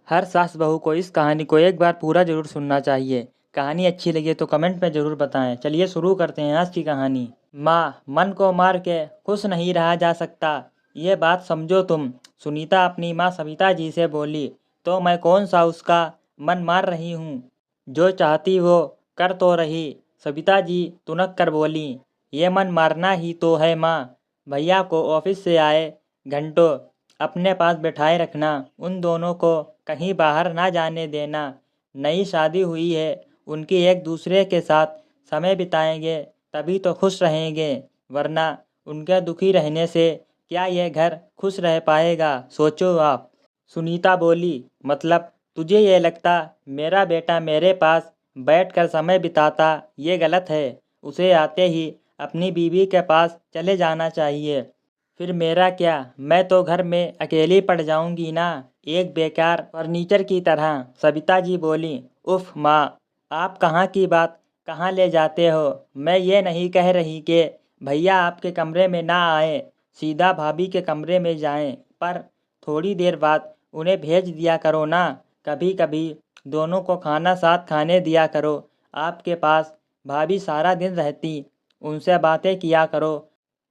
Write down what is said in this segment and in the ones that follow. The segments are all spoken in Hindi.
हर सास बहू को इस कहानी को एक बार पूरा ज़रूर सुनना चाहिए। कहानी अच्छी लगे तो कमेंट में ज़रूर बताएं। चलिए शुरू करते हैं आज की कहानी। माँ, मन को मार के खुश नहीं रहा जा सकता, ये बात समझो तुम। सुनीता अपनी माँ सविता जी से बोली। तो मैं कौन सा उसका मन मार रही हूँ? जो चाहती वो कर तो रही। सविता जी तुनक कर बोली। ये मन मारना ही तो है माँ। भैया को ऑफिस से आए घंटों अपने पास बैठाए रखना, उन दोनों को कहीं बाहर ना जाने देना। नई शादी हुई है, उनकी एक दूसरे के साथ समय बिताएंगे तभी तो खुश रहेंगे, वरना उनके दुखी रहने से क्या ये घर खुश रह पाएगा? सोचो आप। सुनीता बोली। मतलब तुझे ये लगता मेरा बेटा मेरे पास बैठकर समय बिताता ये गलत है? उसे आते ही अपनी बीवी के पास चले जाना चाहिए। फिर मेरा क्या? मैं तो घर में अकेली पड़ जाऊंगी ना, एक बेकार फर्नीचर की तरह। सविता जी बोली। उफ माँ, आप कहाँ की बात कहाँ ले जाते हो? मैं ये नहीं कह रही कि भैया आपके कमरे में ना आए, सीधा भाभी के कमरे में जाएं, पर थोड़ी देर बाद उन्हें भेज दिया करो ना। कभी कभी दोनों को खाना साथ खाने दिया करो। आपके पास भाभी सारा दिन रहती, उनसे बातें किया करो,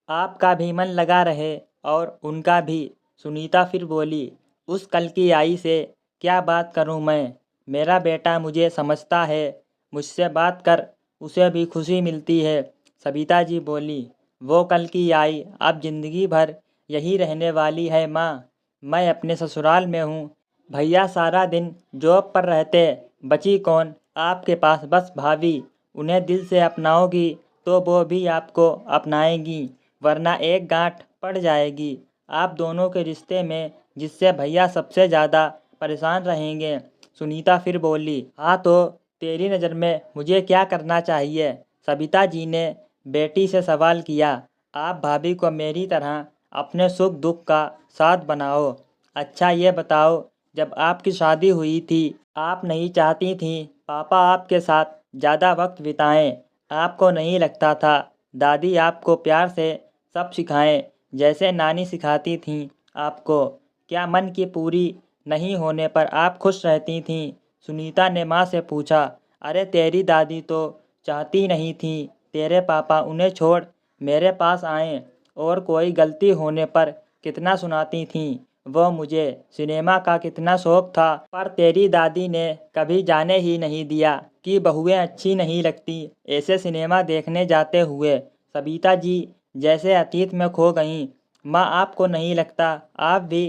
आपका भी मन लगा रहे और उनका भी। सुनीता फिर बोली। उस कल की आई से क्या बात करूं मैं? मेरा बेटा मुझे समझता है, मुझसे बात कर उसे भी खुशी मिलती है। सविता जी बोली। वो कल की आई अब जिंदगी भर यही रहने वाली है माँ। मैं अपने ससुराल में हूँ, भैया सारा दिन जॉब पर रहते, बची कौन आपके पास? बस भाभी। उन्हें दिल से अपनाओगी तो वो भी आपको अपनाएंगी, वरना एक गांठ पड़ जाएगी आप दोनों के रिश्ते में, जिससे भैया सबसे ज़्यादा परेशान रहेंगे। सुनीता फिर बोली। हाँ तो तेरी नज़र में मुझे क्या करना चाहिए? सविता जी ने बेटी से सवाल किया। आप भाभी को मेरी तरह अपने सुख दुख का साथ बनाओ। अच्छा ये बताओ, जब आपकी शादी हुई थी आप नहीं चाहती थी पापा आपके साथ ज़्यादा वक्त बिताएं? आपको नहीं लगता था दादी आपको प्यार से सब सिखाएं जैसे नानी सिखाती थीं आपको? क्या मन की पूरी नहीं होने पर आप खुश रहती थीं? सुनीता ने माँ से पूछा। अरे तेरी दादी तो चाहती नहीं थी तेरे पापा उन्हें छोड़ मेरे पास आएं, और कोई गलती होने पर कितना सुनाती थीं वो मुझे। सिनेमा का कितना शौक था, पर तेरी दादी ने कभी जाने ही नहीं दिया कि बहुएं अच्छी नहीं लगती ऐसे सिनेमा देखने जाते हुए। सविता जी जैसे अतीत में खो गईं। माँ, आपको नहीं लगता आप भी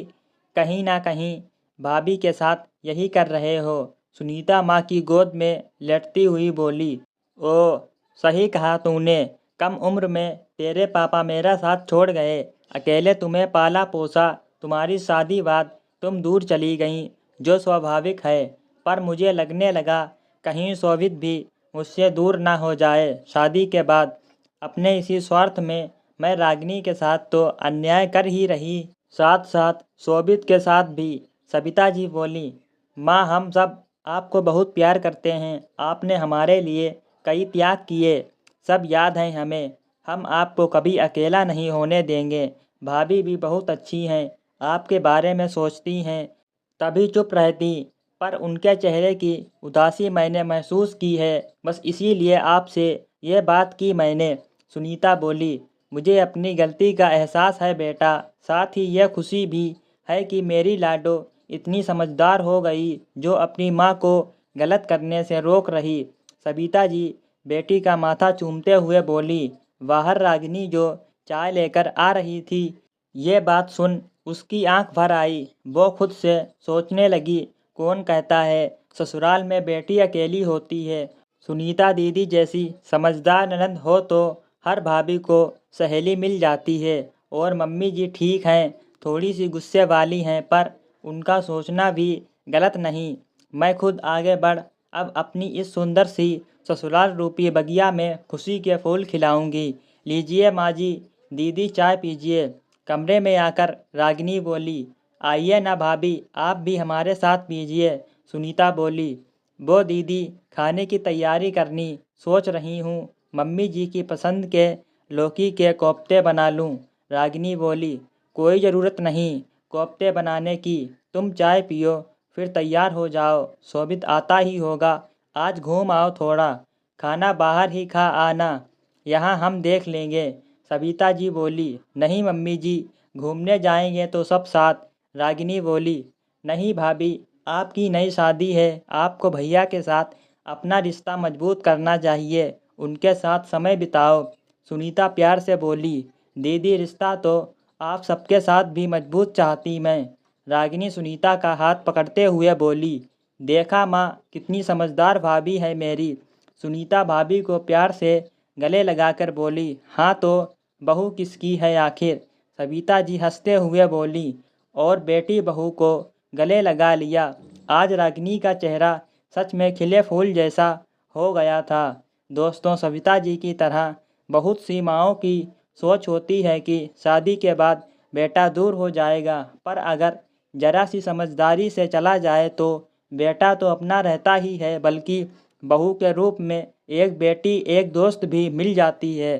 कहीं ना कहीं भाभी के साथ यही कर रहे हो? सुनीता माँ की गोद में लेटती हुई बोली। ओ, सही कहा तूने। कम उम्र में तेरे पापा मेरा साथ छोड़ गए, अकेले तुम्हें पाला पोसा। तुम्हारी शादी बाद तुम दूर चली गईं, जो स्वाभाविक है, पर मुझे लगने लगा कहीं शोभित भी मुझसे दूर ना हो जाए शादी के बाद। अपने इसी स्वार्थ में मैं रागिनी के साथ तो अन्याय कर ही रही, साथ साथ शोभित के साथ भी। सविता जी बोली। माँ, हम सब आपको बहुत प्यार करते हैं, आपने हमारे लिए कई त्याग किए, सब याद है हमें। हम आपको कभी अकेला नहीं होने देंगे। भाभी भी बहुत अच्छी हैं, आपके बारे में सोचती हैं, तभी चुप रहती, पर उनके चेहरे की उदासी मैंने महसूस की है, बस इसीलिए आपसे ये बात की मैंने। सुनीता बोली। मुझे अपनी गलती का एहसास है बेटा, साथ ही यह खुशी भी है कि मेरी लाडो इतनी समझदार हो गई जो अपनी माँ को गलत करने से रोक रही। सविता जी बेटी का माथा चूमते हुए बोली। बाहर रागिनी जो चाय लेकर आ रही थी, ये बात सुन उसकी आंख भर आई। वो खुद से सोचने लगी, कौन कहता है ससुराल में बेटी अकेली होती है? सुनीता दीदी जैसी समझदार ननद हो तो हर भाभी को सहेली मिल जाती है। और मम्मी जी ठीक हैं, थोड़ी सी गुस्से वाली हैं, पर उनका सोचना भी गलत नहीं। मैं खुद आगे बढ़ अब अपनी इस सुंदर सी ससुराल रूपी बगिया में खुशी के फूल खिलाऊंगी। लीजिए माँ जी, दीदी चाय पीजिए। कमरे में आकर रागिनी बोली। आइए ना भाभी, आप भी हमारे साथ पीजिए। सुनीता बोली। वो दीदी, खाने की तैयारी करनी सोच रही हूँ, मम्मी जी की पसंद के लौकी के कोफ्ते बना लूँ। रागिनी बोली। कोई ज़रूरत नहीं कोफ्ते बनाने की, तुम चाय पियो, फिर तैयार हो जाओ, शोभित आता ही होगा। आज घूम आओ थोड़ा, खाना बाहर ही खा आना, यहाँ हम देख लेंगे। सविता जी बोली, नहीं मम्मी जी, घूमने जाएंगे तो सब साथ। रागिनी बोली, नहीं भाभी, आपकी नई शादी है, आपको भैया के साथ अपना रिश्ता मजबूत करना चाहिए, उनके साथ समय बिताओ। सुनीता प्यार से बोली, दीदी रिश्ता तो आप सबके साथ भी मजबूत चाहती मैं। रागिनी सुनीता का हाथ पकड़ते हुए बोली, देखा माँ, कितनी समझदार भाभी है मेरी। सुनीता भाभी को प्यार से गले लगाकर बोली, हाँ तो बहू किसकी है आखिर। सविता जी हंसते हुए बोली, और बेटी बहू को गले लगा लिया। आज रागिनी का चेहरा सच में खिले फूल जैसा हो गया था। दोस्तों, सविता जी की तरह बहुत सी माँओं की सोच होती है कि शादी के बाद बेटा दूर हो जाएगा, पर अगर ज़रा सी समझदारी से चला जाए तो बेटा तो अपना रहता ही है, बल्कि बहू के रूप में एक बेटी, एक दोस्त भी मिल जाती है।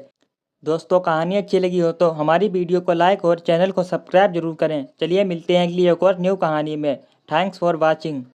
दोस्तों, कहानी अच्छी लगी हो तो हमारी वीडियो को लाइक और चैनल को सब्सक्राइब जरूर करें। चलिए मिलते हैं अगली एक और न्यू कहानी में। Thanks for watching.